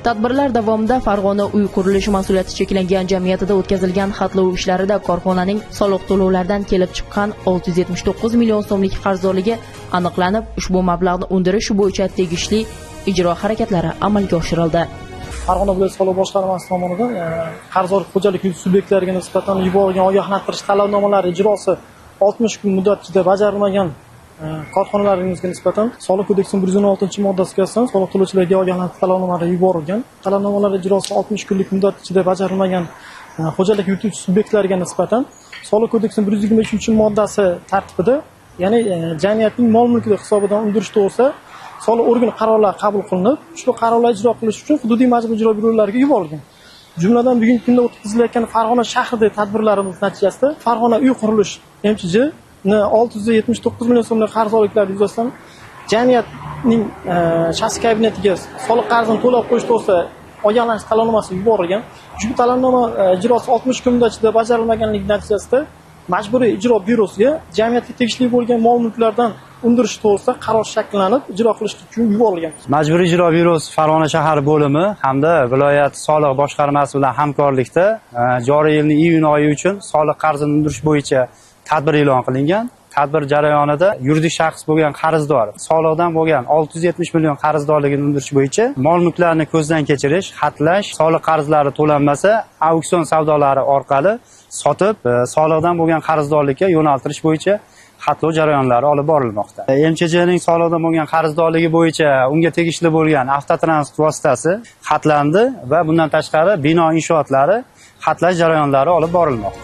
Tadbirlar davomida Farg'ona uy qurilishi mas'uliyati cheklangan jamiyatida o'tkazilgan xatlov ishlarida korxonaning soliq to'lovlaridan kelib chiqqan 679 million so'mlik qarzdorligi aniqlanib, ushbu mablag'ni undirish bo'yicha tegishli ijro harakatlari amalga oshirildi. Farg'ona viloyat soliq boshqarmasi tomonidan qarzdor xo'jalik subyektlariga nisbatan yuborilgan ogohlantirish talabnomalari ijrosi 60 kun muddat ichida bajarilmagan korxonalaringizga nisbatan Soliq kodeksining 116-moddasiga asosan soliq to'lovchilarga ogohlantirish talabnomalari yuborilgan. Talabnomalar ijrosi 60 kunlik muddat ichida bajarilmagan xo'jalik yurituvchi subyektlarga nisbatan Soliq kodeksining 123-moddasi tartibida, ya'ni jamiyatning mol-mulki hisobidan undirish to'g'risida soliq organi qarorlari qabul qilinib, ushbu qarorlar ijro qilish uchun hududiy majburiy ijro byurolariga yuborilgan. Jumladan bugungi kunda o'tkazilayotgan Farg'ona shahridagi tadbirlarimiz natijasida Farg'ona uy qurilish MChJ 679 million so'mlik qarzdorliklar yuzasidan jamiyatning shaxsiy kabinetiga soliq qarzini to'lab qo'yish to'g'risida ogohlantirish talabnomasi yuborilgan. Ushbu talabnoma ijrosi 60 kun ichida bajarilmaganligi natijasida majburiy ijro byurosiga jamiyatga tegishli bo'lgan mol-mulklardan undirish to'g'risida qaror shakllanib, ijro qilish uchun yuborilgan. Majburiy ijro byurosi Farg'ona shahar bo'limi hamda viloyat soliq boshqarmasi bilan hamkorlikda joriy yilning iyun oyi uchun soliq qarzini undirish bo'yicha tadbir e'lon qilingan. Tadbir jarayonida yuridik shaxs bo'lgan qarzdor soliqdan bo'lgan 670 million qarzdorligini undirish bo'yicha mol-mulklarni ko'zdan kechirish, xatlash, soliq qarzlari to'lanmasa, auksion savdolari orqali sotib, soliqdan bo'lgan qarzdorlikka yo'naltirish bo'yicha xatlov jarayonlari olib borilmoqda. MChJning soliqdan bo'lgan qarzdorligi bo'yicha unga tegishli bo'lgan avtotransport vositasi xatlandi va bundan tashqari bino inshootlari xatlash jarayonlari olib borilmoqda.